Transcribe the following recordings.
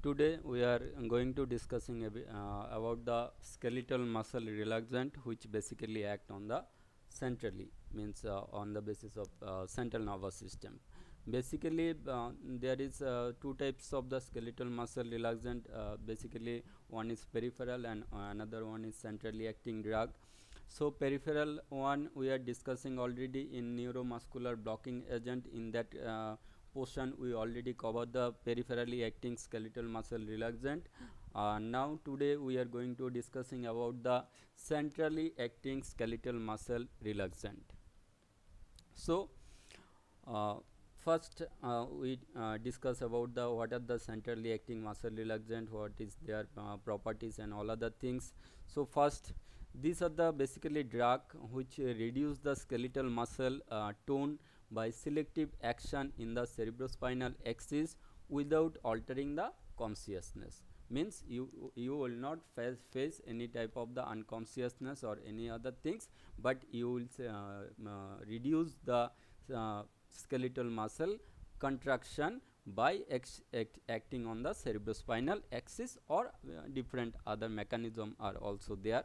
Today we are going to discussing about the skeletal muscle relaxant, which basically act on the centrally, means on the basis of central nervous system. Basically there is two types of the skeletal muscle relaxant. Basically one is peripheral and another one is centrally acting drug. So peripheral one we are discussing already in neuromuscular blocking agent. In that portion we already covered the peripherally acting skeletal muscle relaxant. Now today we are going to discussing about the centrally acting skeletal muscle relaxant. So uh, first we discuss about the what are the centrally acting muscle relaxant, what is their properties and all other things. So first, these are the basically drug which reduce the skeletal muscle tone by selective action in the cerebrospinal axis without altering the consciousness. Means you will not face any type of the unconsciousness or any other things, but you will reduce the skeletal muscle contraction by acting on the cerebrospinal axis, or different other mechanism are also there.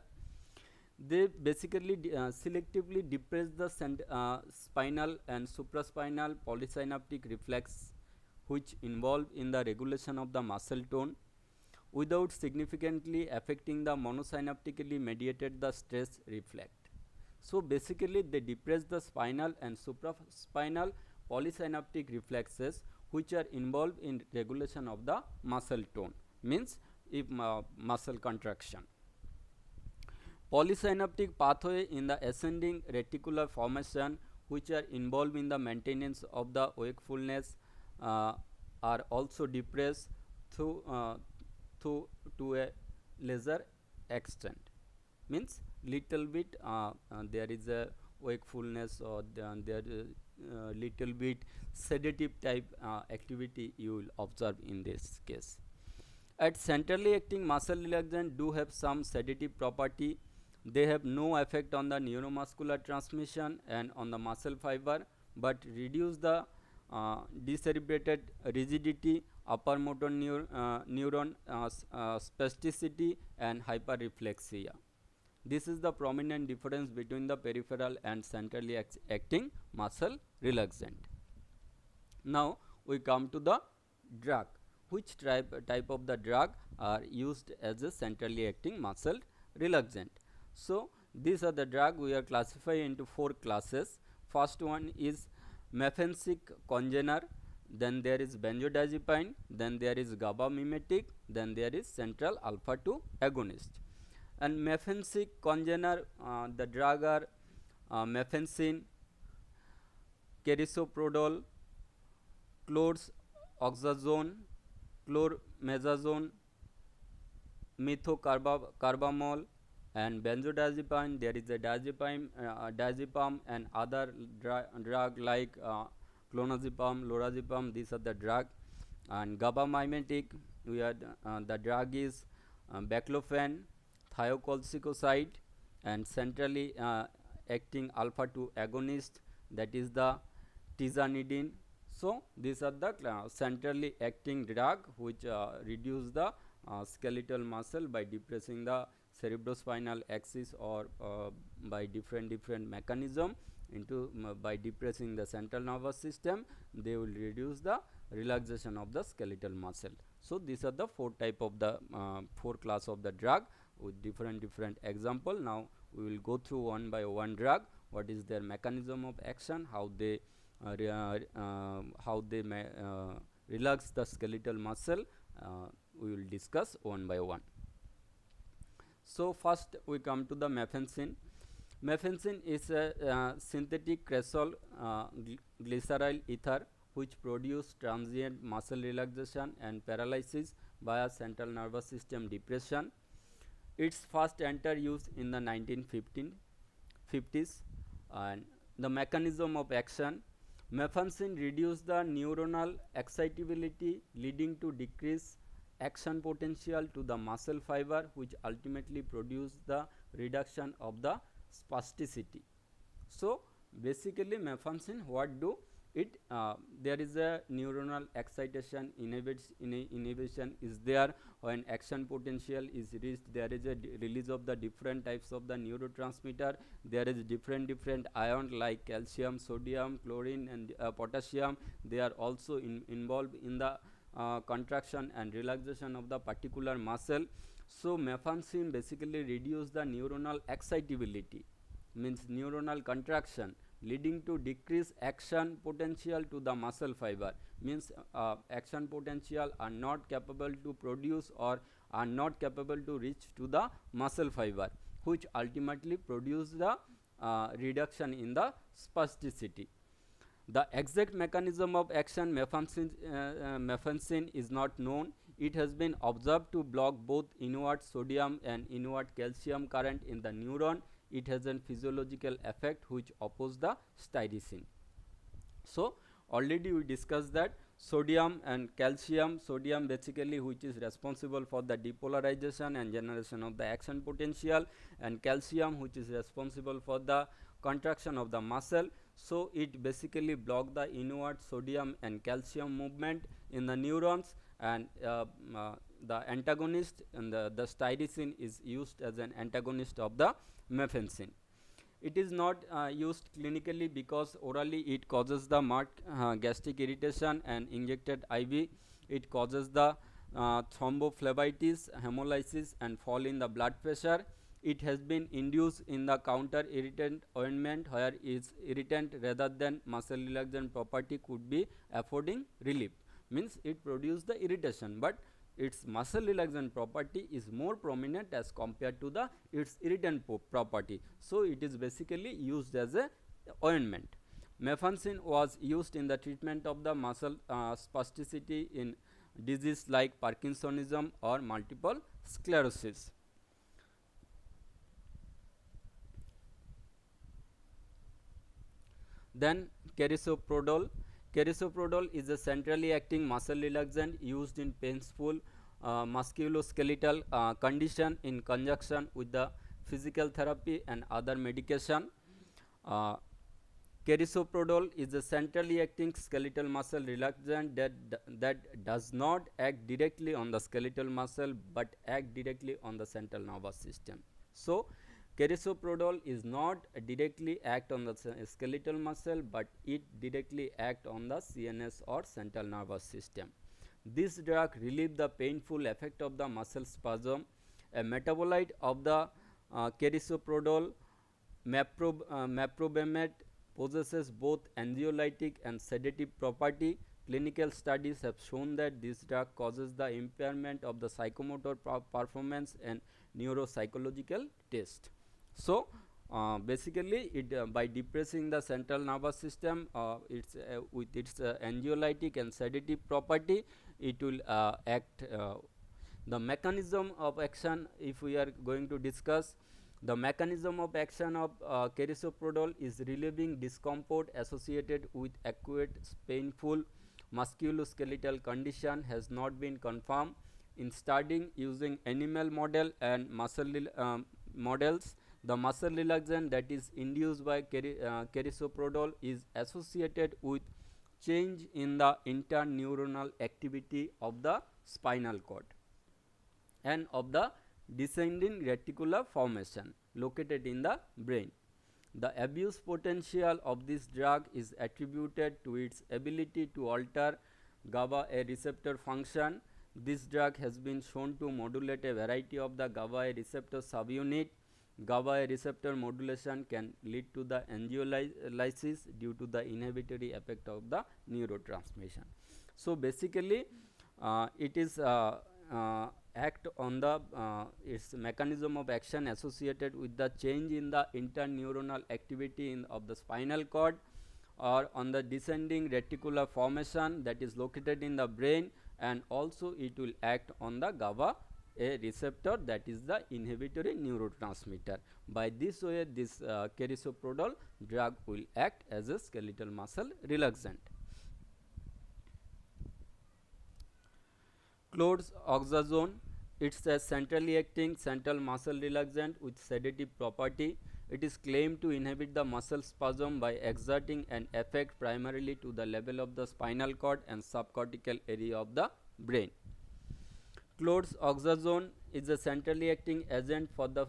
They basically selectively depress the spinal and supraspinal polysynaptic reflex, which involve in the regulation of the muscle tone without significantly affecting the monosynaptically mediated the stress reflex. So basically they depress the spinal and supraspinal polysynaptic reflexes which are involved in regulation of the muscle tone, means if muscle contraction. Polysynaptic pathway in the ascending reticular formation which are involved in the maintenance of the wakefulness uh, are also depressed through through to a lesser extent. Means little bit there is a wakefulness, or there little bit sedative type activity you will observe in this case. At centrally acting muscle relaxant do have some sedative property. They have no effect on the neuromuscular transmission and on the muscle fiber, but reduce the decerebrated rigidity, upper motor neuron spasticity and hyperreflexia. This is the prominent difference between the peripheral and centrally acting muscle relaxant. Now we come to the drug. Which type of the drug are used as a centrally acting muscle relaxant? So these are the drug we are classified into four classes. First one is mefensic congener, then there is benzodiazepine, then there is GABA mimetic, then there is central alpha 2 agonist. And mefensic congener, the drug are mefensin, carisoprodol, chlorzoxazone, chlormazazone, methocarbamol, and benzodiazepine. There is a diazepam and other drug like clonazepam, lorazepam. These are the drug. And GABA mimetic, we are the drug is baclofen, thiocolchicoside, and centrally acting alpha 2 agonist, that is the tizanidine. So these are the centrally acting drug which reduce the skeletal muscle by depressing the cerebrospinal axis, or by different mechanism into by depressing the central nervous system. They will reduce the relaxation of the skeletal muscle. So these are the four type of the four class of the drug with different example. Now we will go through one by one drug, what is their mechanism of action, how they relax the skeletal muscle. We will discuss one by one. So first we come to the mefensin. Mefensin is a synthetic cresol glyceryl ether which produce transient muscle relaxation and paralysis via central nervous system depression. Its first enter use in the 1950s. And the mechanism of action: mefensin reduce the neuronal excitability leading to decrease action potential to the muscle fiber, which ultimately produce the reduction of the spasticity. So basically mefensin what do, it there is a neuronal excitation inhibition is there. When action potential is reached, there is a release of the different types of the neurotransmitter. There is different ions like calcium, sodium, chlorine, and potassium. They are also involved in the contraction and relaxation of the particular muscle. So mefensin basically reduce the neuronal excitability, means neuronal contraction, leading to decreased action potential to the muscle fiber, means action potential are not capable to produce or are not capable to reach to the muscle fiber, which ultimately produce the reduction in the spasticity. The exact mechanism of action mefensin is not known. It has been observed to block both inward sodium and inward calcium current in the neuron. It has a physiological effect which oppose the styrosine. So already we discussed that sodium and calcium. Sodium basically which is responsible for the depolarization and generation of the action potential, and calcium which is responsible for the contraction of the muscle. So it basically block the inward sodium and calcium movement in the neurons, and the antagonist and the styrosine is used as an antagonist of the mefensin. It is not used clinically because orally it causes the marked gastric irritation, and injected IV it causes the thrombophlebitis, hemolysis, and fall in the blood pressure. It has been induced in the counter irritant ointment, where its irritant rather than muscle relaxant property could be affording relief, means it produces the irritation, but its muscle relaxant property is more prominent as compared to the its irritant property. So it is basically used as a ointment. Mefensin was used in the treatment of the muscle spasticity in disease like Parkinsonism or multiple sclerosis. Then carisoprodol. Carisoprodol is a centrally acting muscle relaxant used in painful musculoskeletal condition in conjunction with the physical therapy and other medication. Uh, Carisoprodol is a centrally acting skeletal muscle relaxant that does not act directly on the skeletal muscle but act directly on the central nervous system. So carisoprodol is not directly act on the skeletal muscle, but it directly act on the CNS or central nervous system. This drug relieve the painful effect of the muscle spasm. A metabolite of the carisoprodol, meprobamate, possesses both anxiolytic and sedative property. Clinical studies have shown that this drug causes the impairment of the psychomotor performance and neuropsychological test. So basically it by depressing the central nervous system, it's with its anxiolytic and sedative property, it will act. The mechanism of action, if we are going to discuss, the mechanism of action of carisoprodol is relieving discomfort associated with acute painful musculoskeletal condition has not been confirmed. In studying using animal model and muscle models, the muscle relaxant that is induced by carisoprodol is associated with change in the interneuronal activity of the spinal cord and of the descending reticular formation located in the brain. The abuse potential of this drug is attributed to its ability to alter GABA A receptor function. This drug has been shown to modulate a variety of the GABA A receptor subunit. GABA A receptor modulation can lead to the angiolysis due to the inhibitory effect of the neurotransmission. So basically it is act on the its mechanism of action associated with the change in the interneuronal activity of the spinal cord, or on the descending reticular formation that is located in the brain, and also it will act on the GABA A receptor, that is the inhibitory neurotransmitter. By this way this carisoprodol drug will act as a skeletal muscle relaxant. Cloxazone, it's a centrally acting central muscle relaxant with sedative property. It is claimed to inhibit the muscle spasm by exerting an effect primarily to the level of the spinal cord and subcortical area of the brain. Chlorzoxazone is a centrally acting agent for the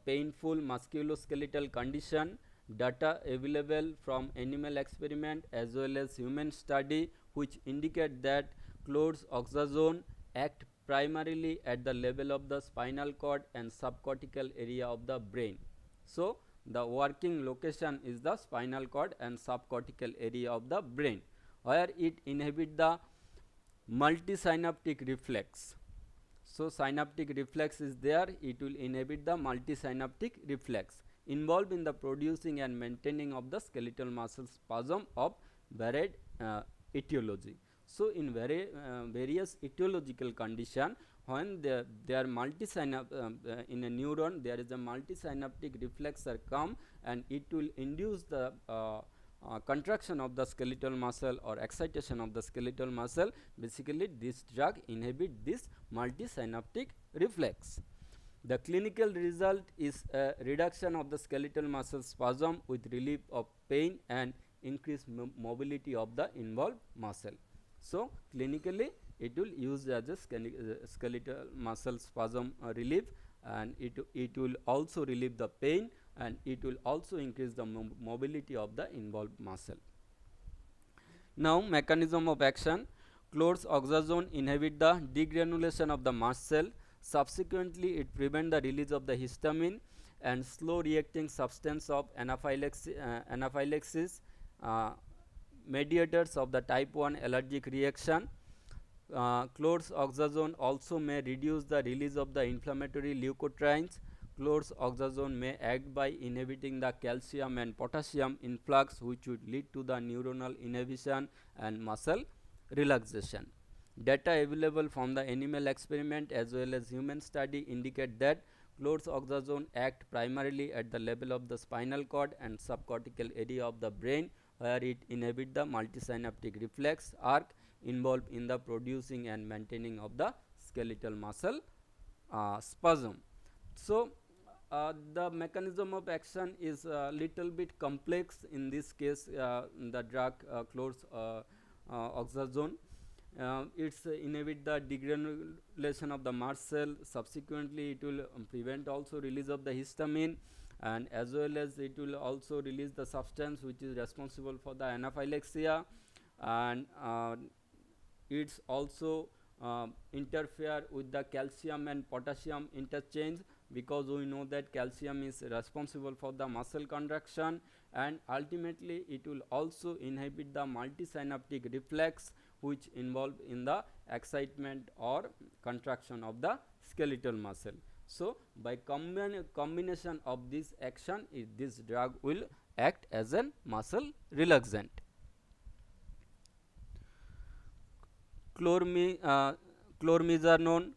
painful musculoskeletal condition. Data available from animal experiment as well as human study which indicate that chlorzoxazone act primarily at the level of the spinal cord and subcortical area of the brain. So, the working location is the spinal cord and subcortical area of the brain, where it inhibits the multisynaptic reflex. So, synaptic reflex is there, it will inhibit the multisynaptic reflex involved in the producing and maintaining of the skeletal muscle spasm of varied etiology. So, in various etiological condition, when there are in a neuron there is a multisynaptic reflexor come and it will induce the contraction of the skeletal muscle or excitation of the skeletal muscle. Basically, this drug inhibit this multisynaptic reflex. The clinical result is a reduction of the skeletal muscle spasm with relief of pain and increased mobility of the involved muscle. So, clinically it will use as a skeletal muscle spasm relief, and it will also relieve the pain and it will also increase the mobility of the involved muscle. Now, mechanism of action. Chlorzoxazone inhibit the degranulation of the mast cell. Subsequently, it prevent the release of the histamine and slow reacting substance of anaphylaxis, mediators of the type 1 allergic reaction. Chlorzoxazone also may reduce the release of the inflammatory leukotrienes. Chlorzoxazone may act by inhibiting the calcium and potassium influx, which would lead to the neuronal inhibition and muscle relaxation. Data available from the animal experiment as well as human study indicate that chlorzoxazone act primarily at the level of the spinal cord and subcortical area of the brain, where it inhibit the multisynaptic reflex arc involved in the producing and maintaining of the skeletal muscle spasm. So, the mechanism of action is a little bit complex in this case. The drug chlorzoxazone it's inhibit the degranulation of the mast cell. Subsequently, it will prevent also release of the histamine, and as well as it will also release the substance which is responsible for the anaphylaxia, and it's also interfere with the calcium and potassium interchange, because we know that calcium is responsible for the muscle contraction, and ultimately it will also inhibit the multisynaptic reflex which involved in the excitement or contraction of the skeletal muscle. So, by combination of this action, this drug will act as a muscle relaxant. Chlormazanone,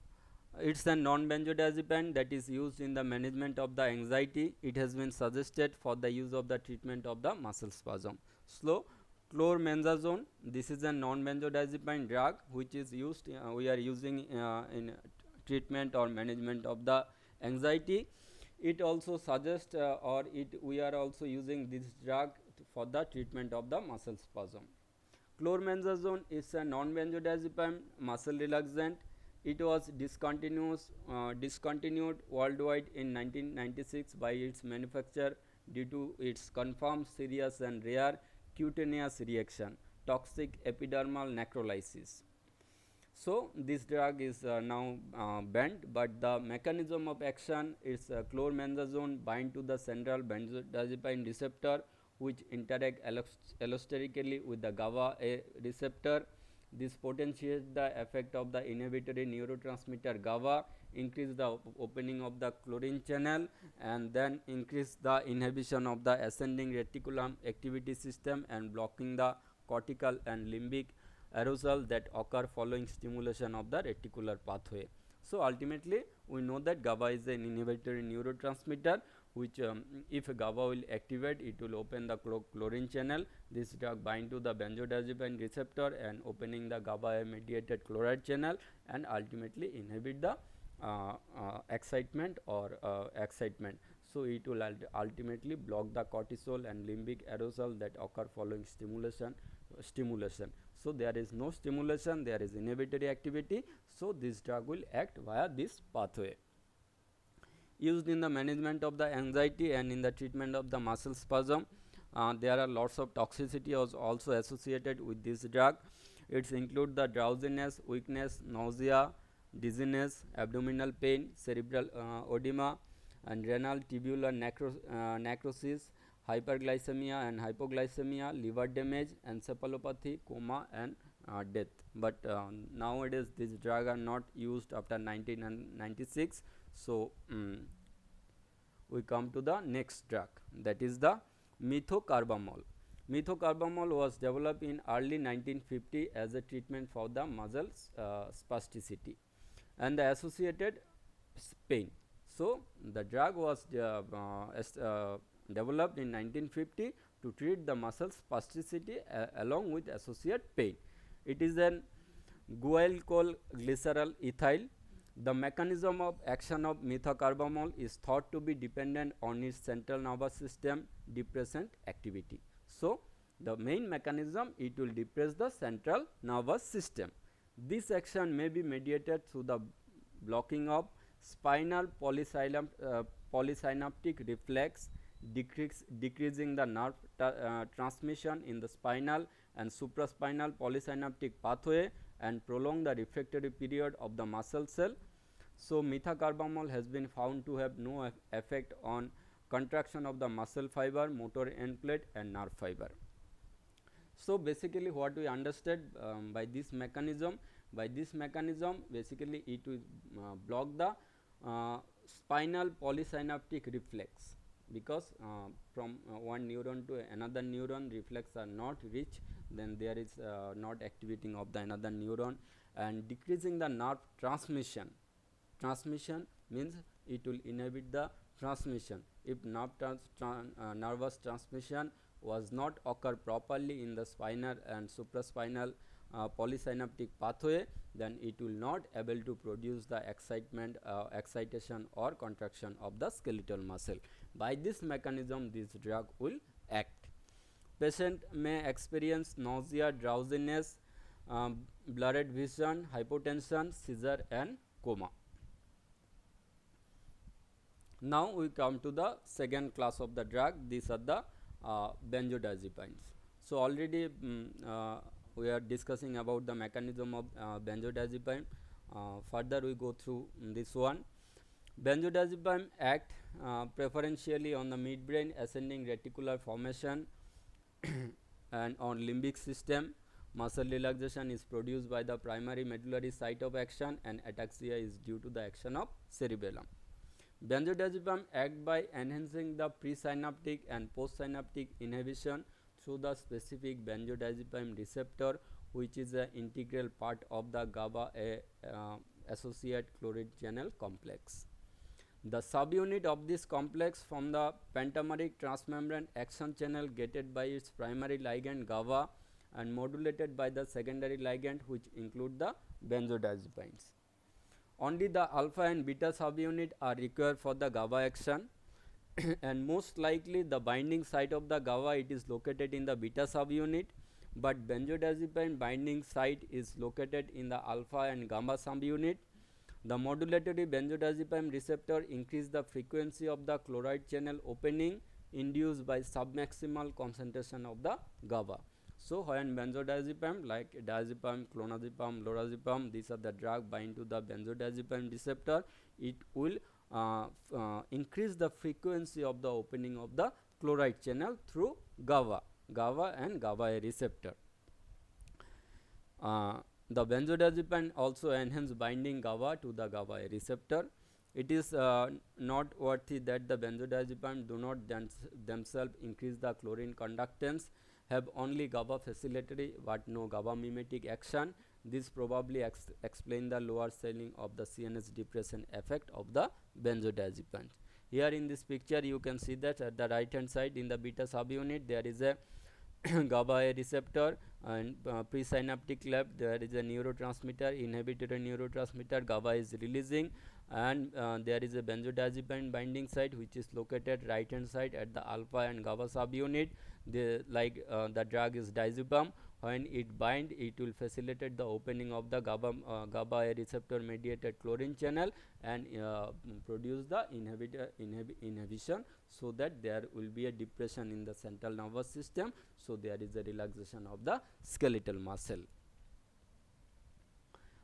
it's a non-benzodiazepine that is used in the management of the anxiety. It has been suggested for the use of the treatment of the muscle spasm. So, chlormazazone, this is a non-benzodiazepine drug which is used, we are using in treatment or management of the anxiety. It also suggests we are also using this drug for the treatment of the muscle spasm. Chlormazazone is a non-benzodiazepine muscle relaxant. It was discontinued worldwide in 1996 by its manufacturer due to its confirmed serious and rare cutaneous reaction, toxic epidermal necrolysis. So, this drug is now banned, but the mechanism of action is chlormazazone bind to the central benzodiazepine receptor, which interact allosterically with the GABA A receptor. This potentiates the effect of the inhibitory neurotransmitter GABA, increase the opening of the chlorine channel, and then increase the inhibition of the ascending reticulum activity system and blocking the cortical and limbic arousal that occur following stimulation of the reticular pathway. So, ultimately we know that GABA is an inhibitory neurotransmitter, which if GABA will activate, it will open the chlorine channel. This drug bind to the benzodiazepine receptor and opening the GABA mediated chloride channel, and ultimately inhibit the excitement or excitement. So it will ultimately block the cortisol and limbic arousal that occur following stimulation. So there is no stimulation, there is inhibitory activity, so this drug will act via this pathway. Used in the management of the anxiety and in the treatment of the muscle spasm. There are lots of toxicity also associated with this drug. It's include the drowsiness, weakness, nausea, dizziness, abdominal pain, cerebral edema, and renal tubular necrosis, hyperglycemia and hypoglycemia, liver damage, encephalopathy, coma, and death. But nowadays these drugs are not used after 1996. So we come to the next drug, that is the methocarbamol. Methocarbamol was developed in early 1950 as a treatment for the muscle spasticity and the associated pain. So the drug was developed in 1950 to treat the muscle spasticity along with associated pain. It is an guaiacol glycerol ethyl. The mechanism of action of methocarbamol is thought to be dependent on its central nervous system depressant activity. So the main mechanism, it will depress the central nervous system. This action may be mediated through the blocking of spinal polysynaptic reflex, decreasing the nerve transmission in the spinal and supraspinal polysynaptic pathway, and prolong the refractory period of the muscle cell. So methocarbamol has been found to have no effect on contraction of the muscle fiber, motor end plate, and nerve fiber. So basically what we understood by this mechanism, basically it will block the spinal polysynaptic reflex, because from one neuron to another neuron reflex are not reach, then there is not activating of the another neuron, and decreasing the nerve transmission. Transmission means it will inhibit the transmission. If nervous transmission was not occur properly in the spinal and supraspinal polysynaptic pathway, then it will not able to produce the excitation or contraction of the skeletal muscle. By this mechanism this drug will act. Patient may experience nausea, drowsiness, blurred vision, hypotension, seizure, and coma. Now we come to the second class of the drug. These are the benzodiazepines. So already we are discussing about the mechanism of benzodiazepine. Further we go through this one. Benzodiazepine act preferentially on the midbrain ascending reticular formation and on limbic system. Muscle relaxation is produced by the primary medullary site of action, and ataxia is due to the action of cerebellum. Benzodiazepine act by enhancing the presynaptic and postsynaptic inhibition through the specific benzodiazepine receptor, which is an integral part of the GABA associate chloride channel complex. The subunit of this complex from the pentameric transmembrane action channel gated by its primary ligand GABA and modulated by the secondary ligand, which include the benzodiazepines. Only the alpha and beta subunit are required for the GABA action and most likely the binding site of the GABA, it is located in the beta subunit, but benzodiazepine binding site is located in the alpha and gamma subunit. The modulatory benzodiazepine receptor increase the frequency of the chloride channel opening induced by submaximal concentration of the GABA. So when benzodiazepine like diazepam, clonazepam, lorazepam, these are the drug bind to the benzodiazepine receptor, it will increase the frequency of the opening of the chloride channel through GABA and GABA receptor. The benzodiazepine also enhance binding GABA to the GABA receptor. It is noteworthy that the benzodiazepine do not themselves increase the chlorine conductance, have only GABA facilitatory but no GABA mimetic action. This probably explain the lower ceiling of the CNS depression effect of the benzodiazepines. Here in this picture you can see that at the right hand side in the beta subunit there is a GABA A receptor, and presynaptic cleft there is a neurotransmitter, inhibitory neurotransmitter GABA is releasing, and there is a benzodiazepine binding site which is located right hand side at the alpha and GABA subunit. The drug is diazepam. When it bind, it will facilitate the opening of the GABA A receptor mediated chlorine channel and produce the inhibition, so that there will be a depression in the central nervous system, so there is a relaxation of the skeletal muscle.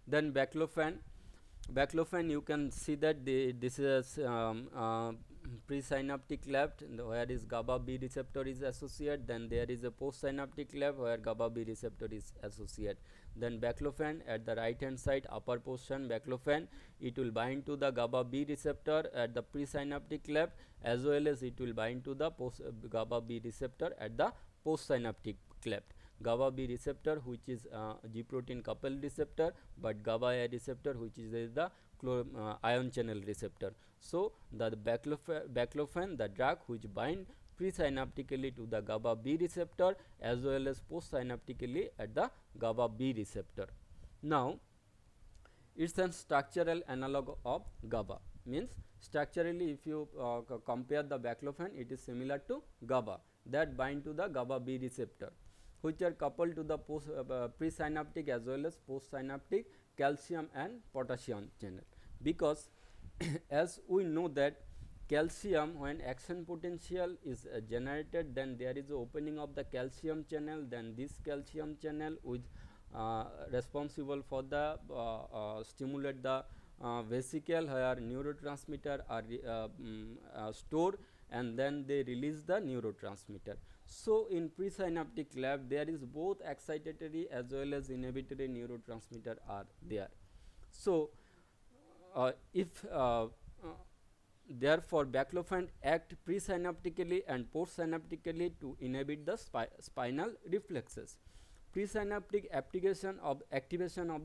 Then baclofen, you can see that this is presynaptic cleft where is GABA B receptor is associated, then there is a postsynaptic cleft where GABA B receptor is associated. Then baclofen at the right hand side upper portion, baclofen, it will bind to the GABA B receptor at the presynaptic cleft, as well as it will bind to the GABA B receptor at the postsynaptic cleft. GABA B receptor which is G protein coupled receptor, but GABA A receptor which is the ion channel receptor. So the baclofen, the drug which bind presynaptically to the GABA B receptor as well as postsynaptically at the GABA B receptor. Now it's a structural analog of GABA, means structurally if you compare the baclofen, it is similar to GABA that bind to the GABA B receptor, which are coupled to the presynaptic as well as postsynaptic calcium and potassium channel. Because as we know that calcium, when action potential is generated, then there is a opening of the calcium channel, then this calcium channel is responsible for the stimulate the vesicle where neurotransmitter are stored, and then they release the neurotransmitter. So in presynaptic cleft there is both excitatory as well as inhibitory neurotransmitter are there. So therefore baclofen act presynaptically and postsynaptically to inhibit the spinal reflexes. Presynaptic activation of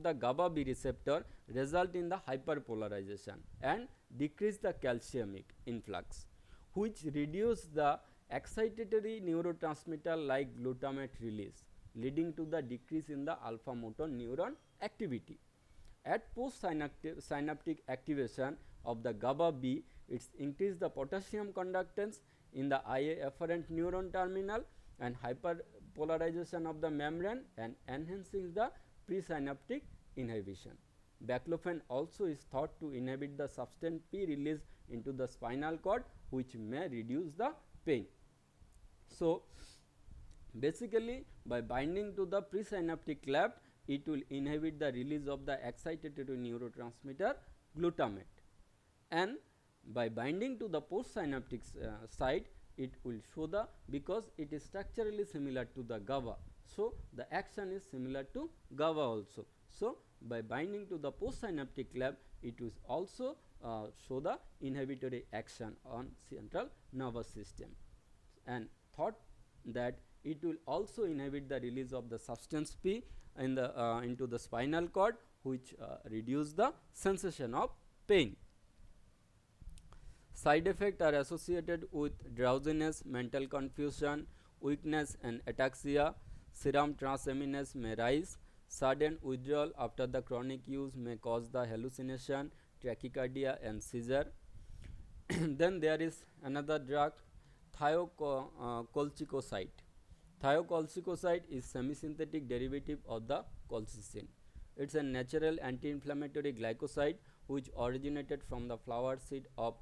the GABA B receptor result in the hyperpolarization and decrease the calciumic influx, which reduce the excitatory neurotransmitter like glutamate release, leading to the decrease in the alpha motor neuron activity. At postsynaptic activation of the GABA B, it increase the potassium conductance in the IA afferent neuron terminal and hyperpolarization of the membrane and enhancing the presynaptic inhibition. Baclofen also is thought to inhibit the substance P release into the spinal cord, which may reduce the pain. So basically by binding to the presynaptic cleft, it will inhibit the release of the excitatory neurotransmitter glutamate, and by binding to the postsynaptic site, it will show the, because it is structurally similar to the GABA, so the action is similar to GABA also. So by binding to the postsynaptic cleft, it will also show the inhibitory action on central nervous system, and thought that it will also inhibit the release of the substance P in the into the spinal cord, which reduce the sensation of pain. Side effects are associated with drowsiness, mental confusion, weakness and ataxia. Serum transaminase may rise. Sudden withdrawal after the chronic use may cause the hallucination, tachycardia and seizure. Then there is another drug, thiocolchicoside. Thiocolchicoside is semi-synthetic derivative of the colchicine. It is a natural anti-inflammatory glycoside which originated from the flower seed of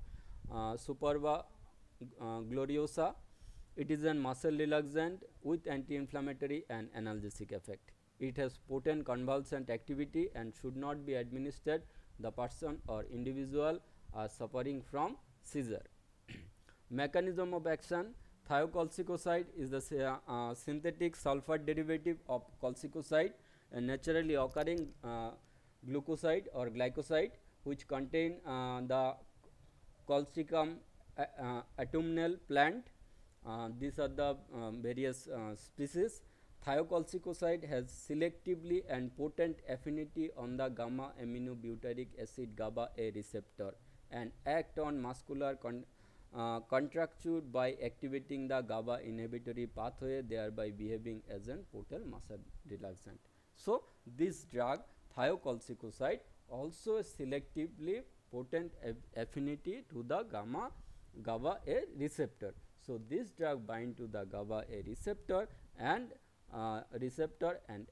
Superba gloriosa. It is a muscle relaxant with anti-inflammatory and analgesic effect. It has potent convulsant activity and should not be administered the person or individual are suffering from seizure. Mechanism of action: thiocolchicoside is the synthetic sulfur derivative of colchicoside, a naturally occurring glucoside or glycoside which contain the colchicum autumnal plant. These are the various species. Thiocolchicoside has selectively and potent affinity on the gamma aminobutyric acid GABA A receptor and act on muscular contracture by activating the GABA inhibitory pathway, thereby behaving as an portal muscle relaxant. So, this drug thiocolchicoside also selectively potent affinity to the GABA A receptor. So, this drug bind to the GABA A receptor and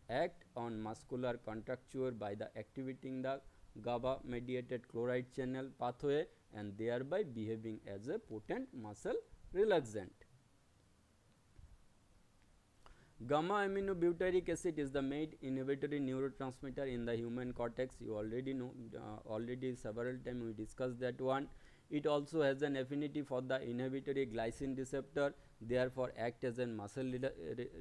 act on muscular contracture by the activating the GABA mediated chloride channel pathway and thereby behaving as a potent muscle relaxant. Gamma aminobutyric acid is the main inhibitory neurotransmitter in the human cortex. You already know, already several times we discussed that one. It also has an affinity for the inhibitory glycine receptor, therefore act as a muscle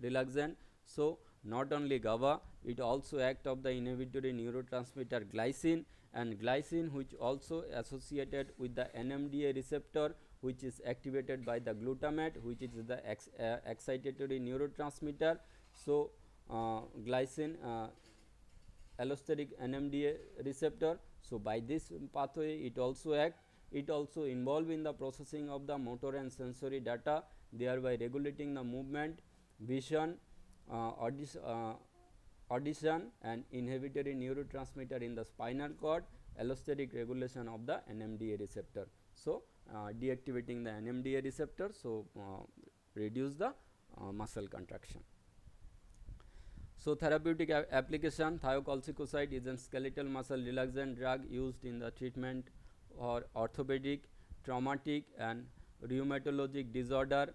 relaxant. So, not only GABA, it also act of the inhibitory neurotransmitter glycine, and glycine which also associated with the NMDA receptor, which is activated by the glutamate, which is the excitatory neurotransmitter. So, glycine allosteric NMDA receptor. So, by this pathway it also act. It also involved in the processing of the motor and sensory data, thereby regulating the movement, vision, audition and inhibitory neurotransmitter in the spinal cord, allosteric regulation of the NMDA receptor. So, deactivating the NMDA receptor, so reduce the muscle contraction. So, therapeutic application, thiocolchicoside is a skeletal muscle relaxant drug used in the treatment or orthopedic, traumatic and rheumatologic disorder.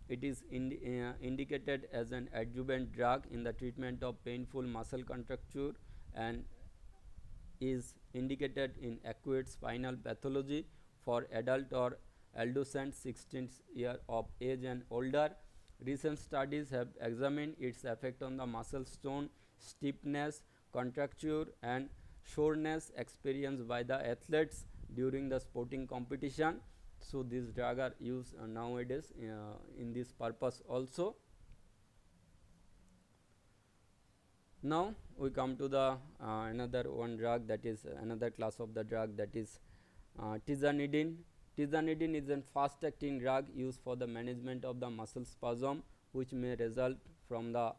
It is indicated as an adjuvant drug in the treatment of painful muscle contracture and is indicated in acute spinal pathology for adult or adolescent 16 years of age and older. Recent studies have examined its effect on the muscle tone, stiffness, contracture and soreness experienced by the athletes during the sporting competition. So, these drugs are used nowadays in this purpose also. Now, we come to the another one drug, that is another class of the drug, that is tizanidine. Tizanidine is a fast acting drug used for the management of the muscle spasm, which may result from the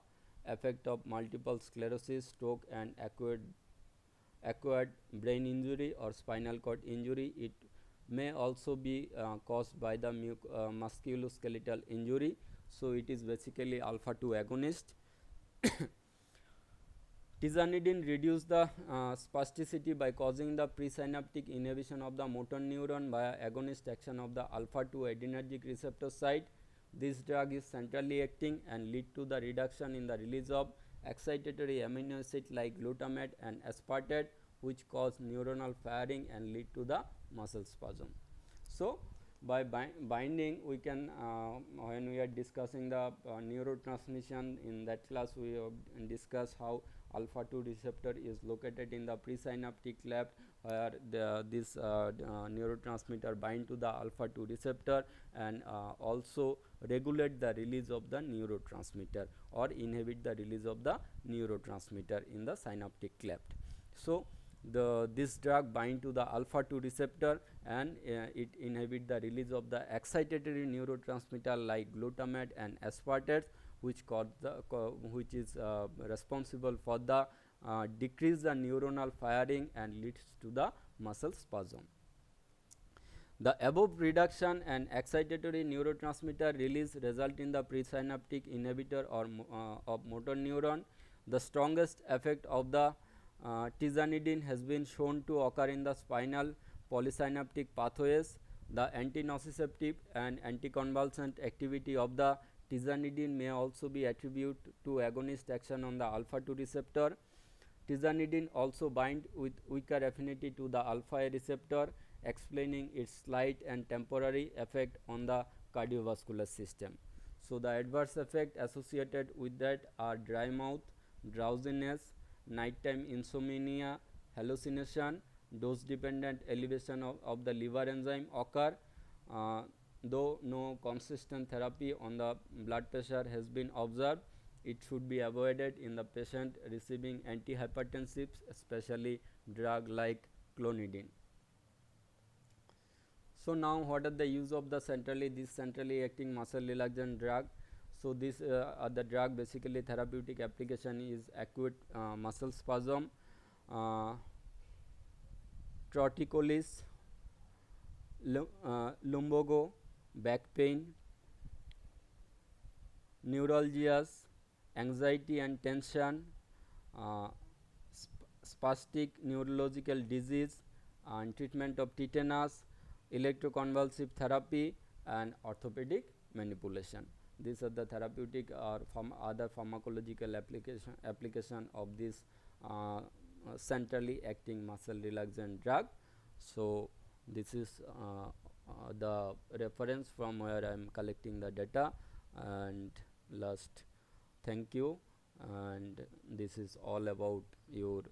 effect of multiple sclerosis, stroke and acquired brain injury or spinal cord injury. It may also be caused by the musculoskeletal injury. So, it is basically alpha 2 agonist. Tizanidine reduces the spasticity by causing the presynaptic inhibition of the motor neuron via agonist action of the alpha 2 adrenergic receptor site. This drug is centrally acting and lead to the reduction in the release of excitatory amino acid like glutamate and aspartate, which cause neuronal firing and lead to the muscle spasm. So, by binding we can when we are discussing the neurotransmission, in that class we have discussed how alpha 2 receptor is located in the presynaptic cleft, where this neurotransmitter bind to the alpha 2 receptor and also regulate the release of the neurotransmitter or inhibit the release of the neurotransmitter in the synaptic cleft. So, this drug bind to the alpha 2 receptor and it inhibit the release of the excitatory neurotransmitter like glutamate and aspartate, which cause the which is responsible for the decrease the neuronal firing and leads to the muscle spasm. The above reduction and excitatory neurotransmitter release result in the presynaptic inhibitor or of motor neuron. The strongest effect of the tizanidine has been shown to occur in the spinal polysynaptic pathways. The antinociceptive and anticonvulsant activity of the tizanidine may also be attributed to agonist action on the alpha 2 receptor. Tizanidine also bind with weaker affinity to the alpha A receptor, explaining its slight and temporary effect on the cardiovascular system. So, the adverse effect associated with that are dry mouth, drowsiness, nighttime insomnia, hallucination, dose dependent elevation of the liver enzyme occur. Though no consistent therapy on the blood pressure has been observed, it should be avoided in the patient receiving antihypertensives, especially drug like clonidine. So now what are the use of the centrally acting muscle relaxant drug? So this the drug basically therapeutic application is acute muscle spasm, uh, torticollis, lumbago, back pain, neuralgias, anxiety and tension, uh, spastic neurological disease, and treatment of tetanus, electroconvulsive therapy, and orthopedic manipulation. These are the therapeutic or other pharmacological application of this centrally acting muscle relaxant drug. So this is the reference from where I am collecting the data. And last, thank you. And this is all about your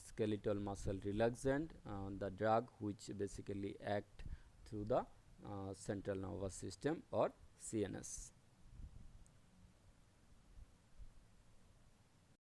skeletal muscle relaxant, the drug which basically act through the central nervous system or CNS.